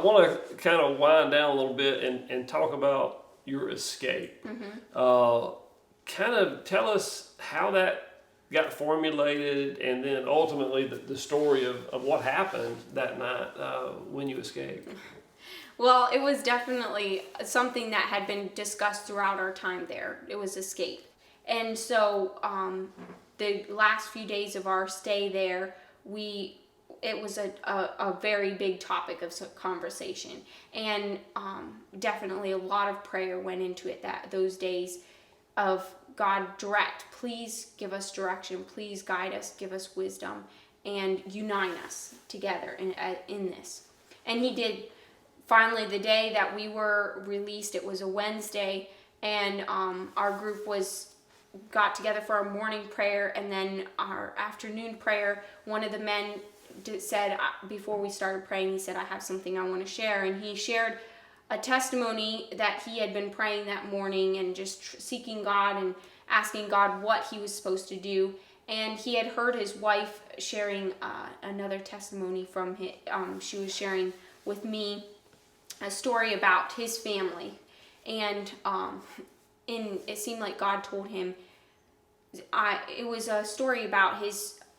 want to kind of wind down a little bit and talk about your escape. Kind of tell us how that got formulated, and then ultimately the story of what happened that night when you escaped. Well, it was definitely something that had been discussed throughout our time there. It was escape. And so the last few days of our stay there, it was a very big topic of conversation. And definitely a lot of prayer went into it those days of God, please give us direction, please guide us, give us wisdom, and unite us together in this. And he did. Finally, the day that we were released, it was a Wednesday, and our group got together for our morning prayer, and then our afternoon prayer. One of the men said, before we started praying, he said, I have something I want to share. And he shared a testimony that he had been praying that morning and just seeking God and asking God what he was supposed to do. And he had heard his wife sharing another testimony from him. She was sharing with me a story about his family. And it seemed like God told him, it was a story about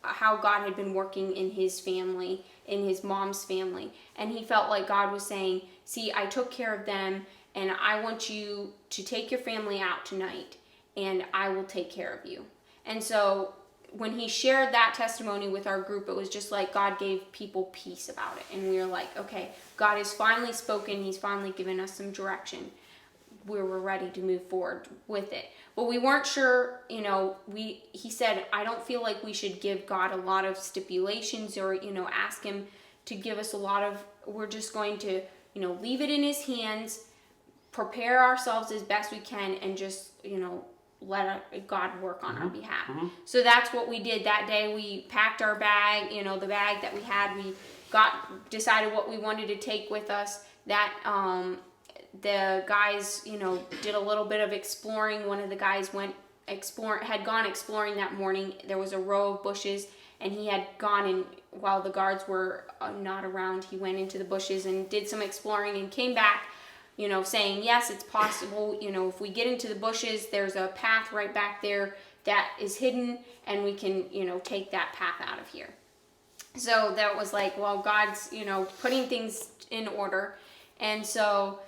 how God had been working in his family, in his mom's family. And he felt like God was saying, see, I took care of them, and I want you to take your family out tonight, and I will take care of you. And so when he shared that testimony with our group, it was just like God gave people peace about it. And we were like, okay, God has finally spoken. He's finally given us some direction. We were ready to move forward with it. But we weren't sure, he said, I don't feel like we should give God a lot of stipulations or, ask him to give us we're just going to, leave it in his hands, prepare ourselves as best we can, and just, let God work on our behalf. So that's what we did that day. We packed our bag, the bag that we had. We decided what we wanted to take with us. That the guys, did a little bit of exploring. One of the guys had gone exploring that morning. There was a row of bushes, and he had gone in while the guards were not around. He went into the bushes and did some exploring and came back, saying, yes, it's possible. If we get into the bushes, there's a path right back there that is hidden, and we can, take that path out of here. So that was like, well, God's, putting things in order. And so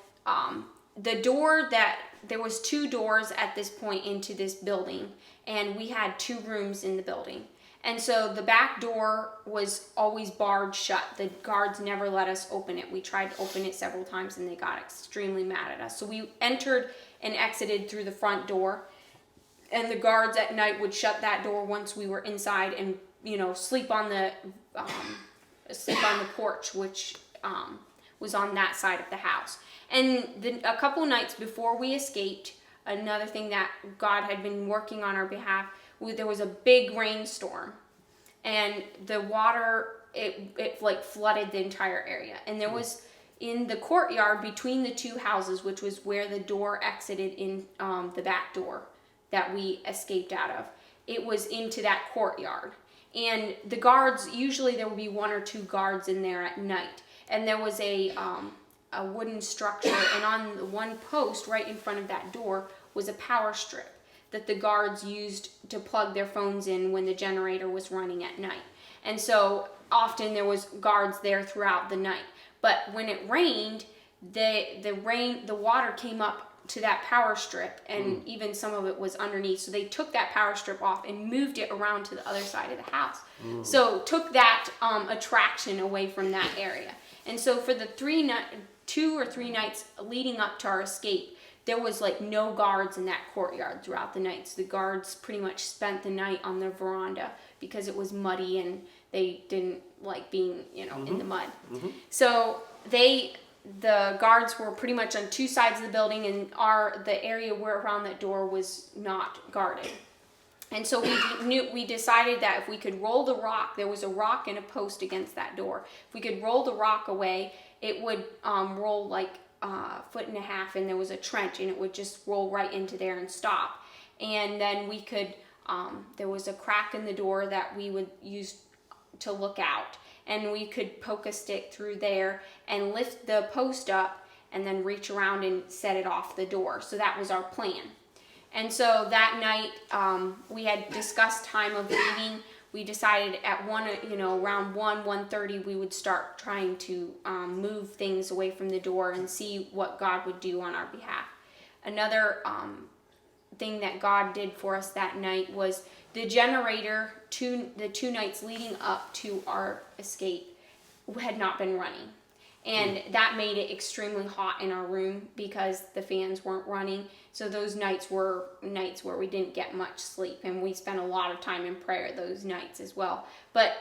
there was 2 doors at this point into this building, and we had 2 rooms in the building. And so the back door was always barred shut. The guards never let us open it. We tried to open it several times, and they got extremely mad at us. So we entered and exited through the front door, and the guards at night would shut that door once we were inside and, sleep on the porch, which was on that side of the house. And a couple nights before we escaped, another thing that God had been working on our behalf, there was a big rainstorm, and the water, it like flooded the entire area. And there was, in the courtyard between the 2 houses, which was where the door exited in the back door that we escaped out of, it was into that courtyard. And the guards, usually there would be 1 or 2 guards in there at night. And there was a wooden structure, and on the one post right in front of that door was a power strip that the guards used to plug their phones in when the generator was running at night. And so often there was guards there throughout the night. But when it rained, the water came up to that power strip, and even some of it was underneath. So they took that power strip off and moved it around to the other side of the house. So took that attraction away from that area. And so for the 2 or 3 nights leading up to our escape, there was like no guards in that courtyard throughout the night. So the guards pretty much spent the night on their veranda because it was muddy and they didn't like being, in the mud. So the guards were pretty much on 2 sides of the building, and the area around that door was not guarded. And so we decided that if we could roll the rock, there was a rock and a post against that door. If we could roll the rock away, it would roll like a 1.5 feet, and there was a trench, and it would just roll right into there and stop. And then we could, there was a crack in the door that we would use to look out. and we could poke a stick through there and lift the post up and then reach around and set it off the door. So that was our plan. And so that night, we had discussed time of leaving. We decided at around 1:30, we would start trying to move things away from the door and see what God would do on our behalf. Another thing that God did for us that night was the generator, the 2 nights leading up to our escape, had not been running. And that made it extremely hot in our room because the fans weren't running. So those nights were nights where we didn't get much sleep, and we spent a lot of time in prayer those nights as well. But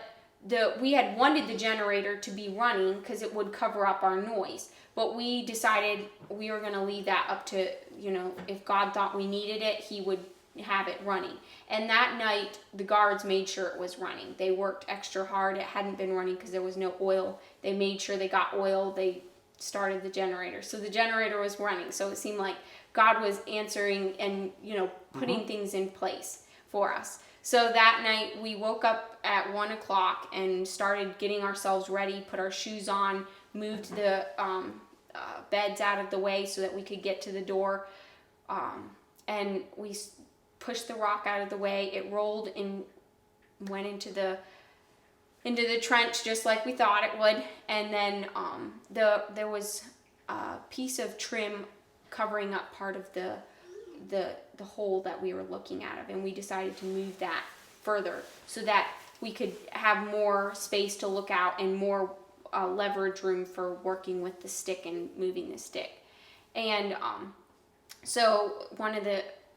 we had wanted the generator to be running because it would cover up our noise. But we decided we were going to leave that up to, if God thought we needed it, he would have it running. And that night, the guards made sure it was running. They worked extra hard. It hadn't been running because there was no oil. They made sure they got oil. They started the generator. So the generator was running. So it seemed like God was answering and, putting things in place for us. So that night, we woke up at 1 o'clock and started getting ourselves ready, put our shoes on, moved the beds out of the way so that we could get to the door. And we pushed the rock out of the way. It rolled and went into the trench just like we thought it would. And then there was a piece of trim covering up part of the hole that we were looking at, and we decided to move that further so that we could have more space to look out and more leverage room for working with the stick and moving the stick. And so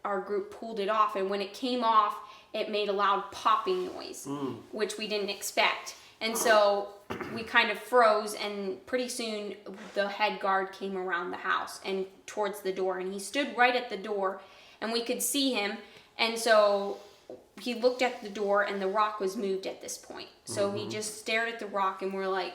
our group pulled it off, and when it came off, it made a loud popping noise, which we didn't expect. And so we kind of froze, and pretty soon the head guard came around the house and towards the door, and he stood right at the door, and we could see him. And so he looked at the door, and the rock was moved at this point. So he just stared at the rock, and we're like,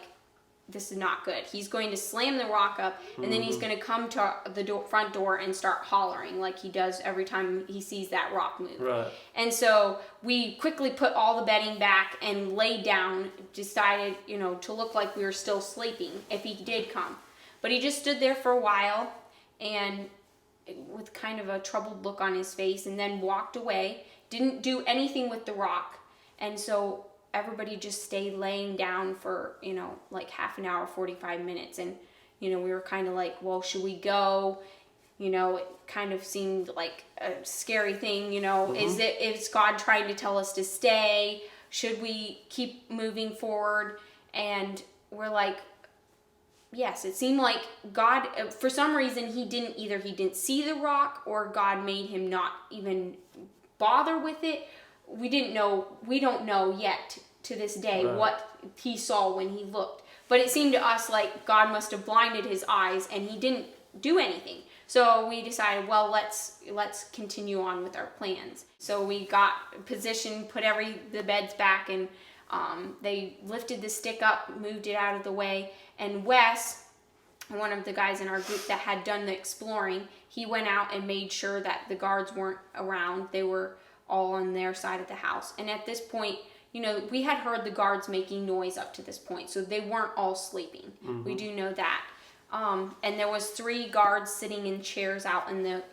this is not good. He's going to slam the rock up, and then he's going to come to the front door and start hollering like he does every time he sees that rock move. Right. And so we quickly put all the bedding back and laid down, decided, to look like we were still sleeping if he did come. But he just stood there for a while and with kind of a troubled look on his face, and then walked away, didn't do anything with the rock. And so everybody just stayed laying down for, like half an hour, 45 minutes. And, we were kind of like, well, should we go? It kind of seemed like a scary thing, is God trying to tell us to stay? Should we keep moving forward? And we're like, yes, it seemed like God, for some reason, he didn't see the rock, or God made him not even bother with it. We don't know yet to this day what he saw when he looked. But it seemed to us like God must have blinded his eyes, and he didn't do anything. So we decided, well, let's continue on with our plans. So we got positioned, put the beds back, and they lifted the stick up, moved it out of the way. And Wes, one of the guys in our group that had done the exploring, he went out and made sure that the guards weren't around. They were all on their side of the house. And at this point, we had heard the guards making noise up to this point, so they weren't all sleeping. We do know that. And there was 3 guards sitting in chairs out on the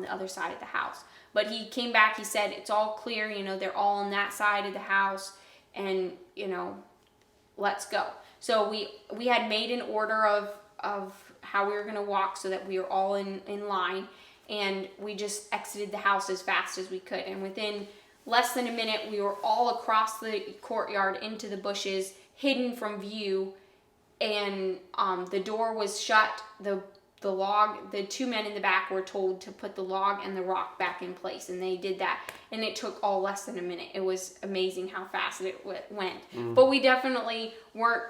other side of the house. But he came back, he said, it's all clear, they're all on that side of the house, and, let's go. So we had made an order of how we were going to walk so that we were all in line. And we just exited the house as fast as we could. And within less than a minute, we were all across the courtyard into the bushes, hidden from view. And the door was shut. The 2 men in the back were told to put the log and the rock back in place. And they did that. And it took all less than a minute. It was amazing how fast it went. But we definitely weren't,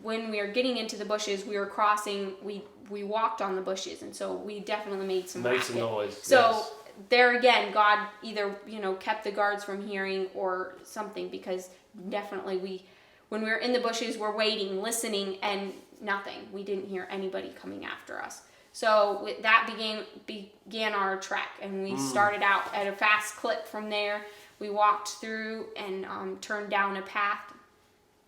when we were getting into the bushes, we were crossing, we walked on the bushes, and so we definitely made some noise. So there again, God either kept the guards from hearing or something, because definitely when we were in the bushes, we're waiting, listening, and nothing. We didn't hear anybody coming after us. So that began our trek, and we started out at a fast clip from there. We walked through and turned down a path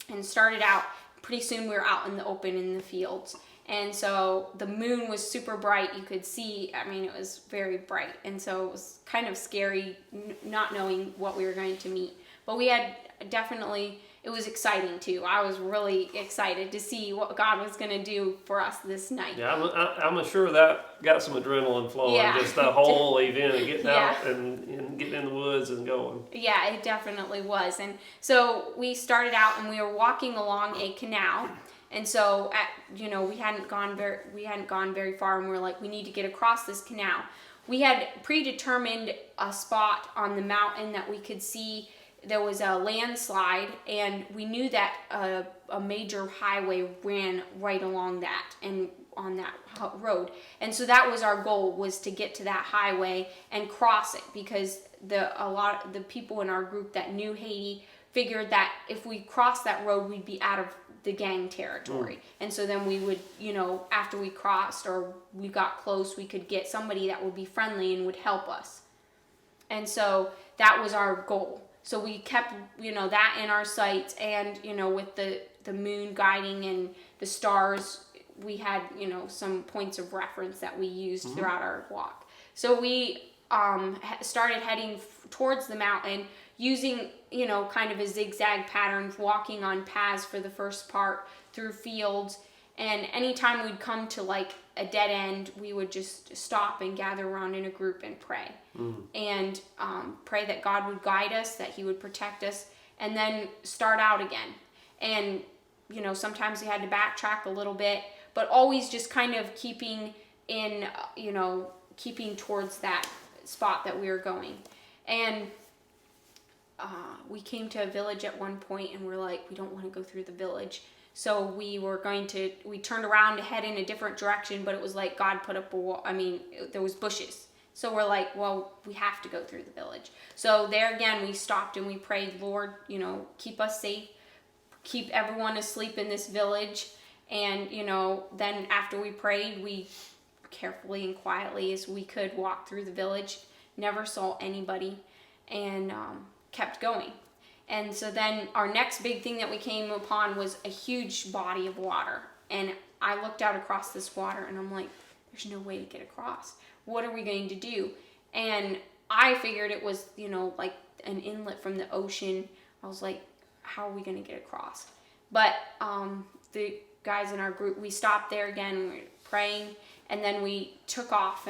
and started out. Pretty soon we were out in the open in the fields. And so the moon was super bright. You could see, I mean, it was very bright. And so it was kind of scary not knowing what we were going to meet. But we had definitely, it was exciting too. I was really excited to see what God was going to do for us this night. Yeah, I'm sure that got some adrenaline flowing, Yeah. just the whole event of getting Yeah. out and getting in the woods and going. Yeah, it definitely was. And so we started out and we were walking along a canal. And so, we hadn't gone very far, and we were like, we need to get across this canal. We had predetermined a spot on the mountain that we could see. There was a landslide, and we knew that a major highway ran right along that and on that road. And so that was our goal, was to get to that highway and cross it, because a lot of the people in our group that knew Haiti figured that if we crossed that road, we'd be out of the gang territory. And so then we would, after we crossed or we got close, we could get somebody that would be friendly and would help us. And so that was our goal. So we kept, that in our sights, and, with the moon guiding and the stars, we had, some points of reference that we used throughout our walk. So we started heading towards the mountain using, kind of a zigzag pattern, walking on paths for the first part through fields. And anytime we'd come to like a dead end, we would just stop and gather around in a group and pray. And pray that God would guide us, that he would protect us, and then start out again. And, sometimes we had to backtrack a little bit, but always just kind of keeping towards that spot that we were going. And we came to a village at one point, and we're like, we don't want to go through the village. So we turned around to head in a different direction, but it was like God put up a wall. I mean, there was bushes. So we're like, well, we have to go through the village. So there again, we stopped and we prayed, Lord, keep us safe, keep everyone asleep in this village. And, then after we prayed, we carefully and quietly as we could walk through the village, never saw anybody, and kept going. And so then our next big thing that we came upon was a huge body of water. And I looked out across this water and I'm like, there's no way to get across. What are we going to do? And I figured it was, like an inlet from the ocean. I was like, how are we going to get across? But the guys in our group, we stopped there again, we were praying, and then we took off,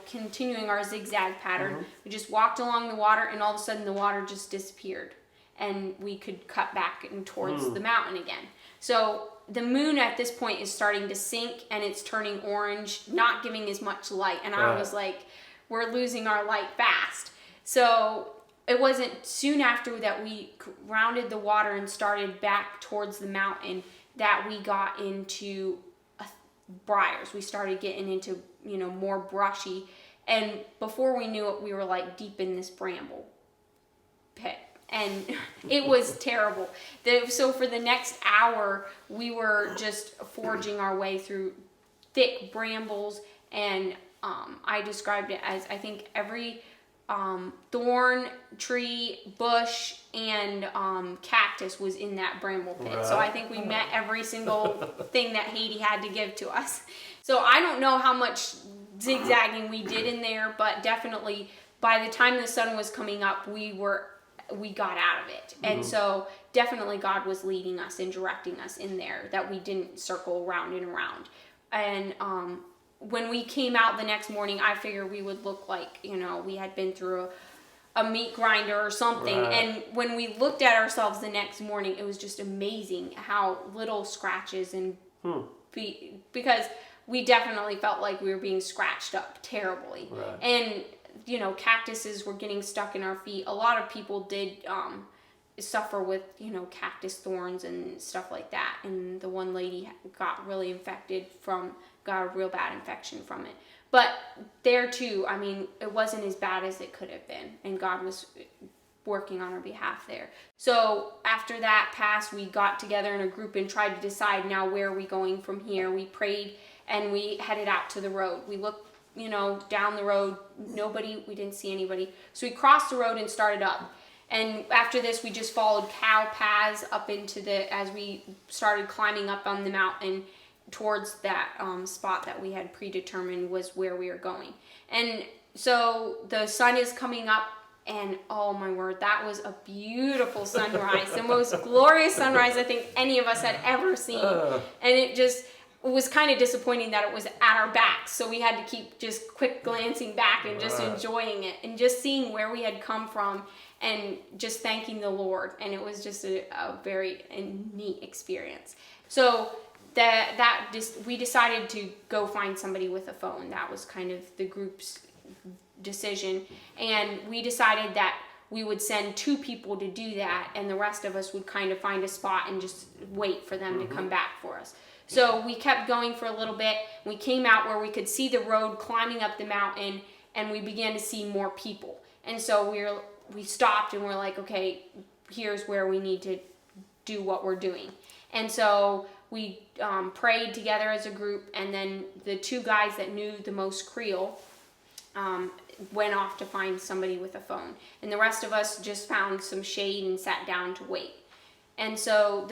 continuing our zigzag pattern. We just walked along the water, and all of a sudden the water just disappeared. And we could cut back and towards the mountain again. So the moon at this point is starting to sink, and it's turning orange, not giving as much light. And I was like, we're losing our light fast. So it wasn't soon after that we rounded the water and started back towards the mountain that we got into briars. We started getting into, more brushy. And before we knew it, we were like deep in this bramble pit. And it was terrible. So for the next hour, we were just forging our way through thick brambles. And I described it as, I think, every thorn, tree, bush, and cactus was in that bramble pit. Right. So I think we met every single thing that Haiti had to give to us. So I don't know how much zigzagging we did in there, but definitely by the time the sun was coming up, we got out of it. And so definitely God was leading us and directing us in there, that we didn't circle around and around. And when we came out the next morning, I figured we would look like, we had been through a meat grinder or something. Right. And when we looked at ourselves the next morning, it was just amazing how little scratches and because we definitely felt like we were being scratched up terribly. Right. And cactuses were getting stuck in our feet. A lot of people did suffer with, cactus thorns and stuff like that. And the one lady got really infected got a real bad infection from it. But there too, I mean, it wasn't as bad as it could have been. And God was working on our behalf there. So after that passed, we got together in a group and tried to decide, now where are we going from here? We prayed and we headed out to the road. We looked down the road, we didn't see anybody. So we crossed the road and started up. And after this, we just followed cow paths up as we started climbing up on the mountain towards that spot that we had predetermined was where we were going. And so the sun is coming up, and oh my word, that was a beautiful sunrise. The most glorious sunrise I think any of us had ever seen. And it was kind of disappointing that it was at our backs, so we had to keep just quick glancing back and just enjoying it and just seeing where we had come from and just thanking the Lord. And it was just a very neat experience. So we decided to go find somebody with a phone. That was kind of the group's decision, and we decided that we would send 2 people to do that, and the rest of us would kind of find a spot and just wait for them to come back for us. So we kept going for a little bit. We came out where we could see the road climbing up the mountain, and we began to see more people. And so we stopped and we're like, okay, here's where we need to do what we're doing. And so we prayed together as a group, and then the 2 guys that knew the most Creole went off to find somebody with a phone. And the rest of us just found some shade and sat down to wait. And so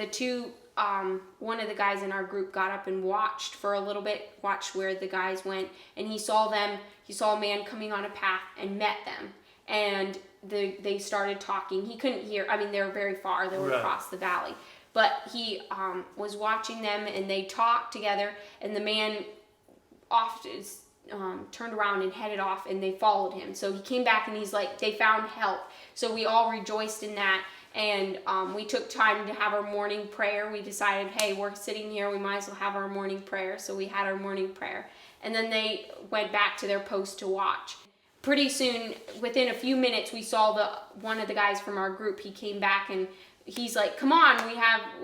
one of the guys in our group got up and watched for a little bit, watched where the guys went, and he saw a man coming on a path and met them. And they started talking. He couldn't hear, they were very far, they were across the valley. But he was watching them, and they talked together, and the man turned around and headed off, and they followed him. So he came back and he's like, they found help. So we all rejoiced in that, and we took time to have our morning prayer. We decided, hey, we're sitting here, we might as well have our morning prayer. So we had our morning prayer, and then they went back to their post to watch. Pretty soon, within a few minutes, we saw one of the guys from our group. He came back and he's like, come on,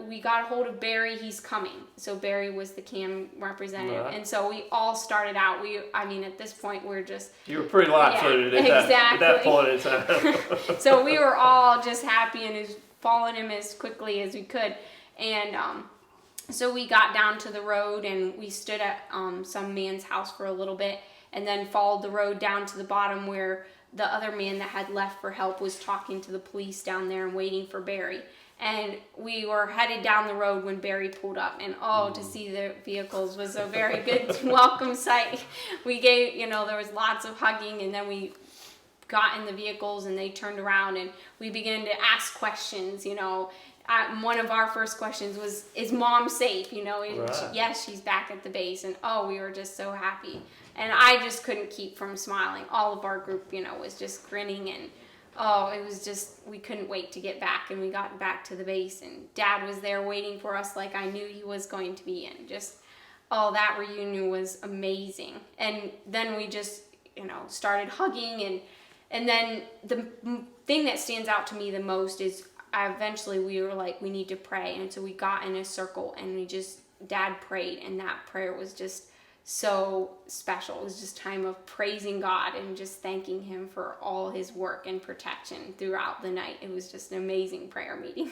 we got a hold of Barry, he's coming. So Barry was the CAM representative. And so we all started out, at this point, we're just... You were pretty light-footed at that point in time. So we were all just happy and following him as quickly as we could. And so we got down to the road, and we stood at some man's house for a little bit, and then followed the road down to the bottom where the other man that had left for help was talking to the police down there and waiting for Barry. And we were headed down the road when Barry pulled up, and to see the vehicles was a very good welcome sight. We gave, there was lots of hugging, and then we got in the vehicles and they turned around and we began to ask questions. One of our first questions was, is Mom safe? Yes, she's back at the base. And we were just so happy. And I just couldn't keep from smiling. All of our group, was just grinning, and it was just, we couldn't wait to get back. And we got back to the base, and Dad was there waiting for us like I knew he was going to be. And just, that reunion was amazing. And then we just, started hugging, and then the thing that stands out to me the most is eventually we were like, we need to pray. And so we got in a circle, and Dad prayed, and that prayer was just so special. It was just time of praising God and just thanking him for all his work and protection throughout the night. It was just an amazing prayer meeting.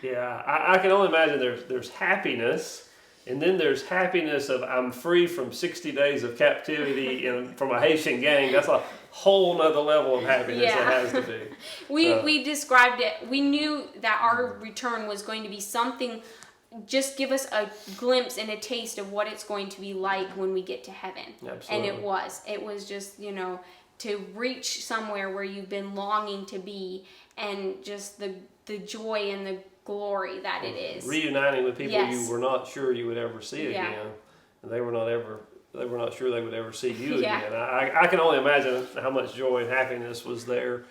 Yeah, I can only imagine there's happiness, and then there's happiness of I'm free from 60 days of captivity and from a Haitian gang. That's a whole nother level of happiness that has to be. We described it. We knew that our return was going to be something, just give us a glimpse and a taste of what it's going to be like when we get to heaven. Absolutely. And it was just, to reach somewhere where you've been longing to be, and just the joy and the glory that it is. Reuniting with people you were not sure you would ever see again. And they were not sure they would ever see you again. I can only imagine how much joy and happiness was there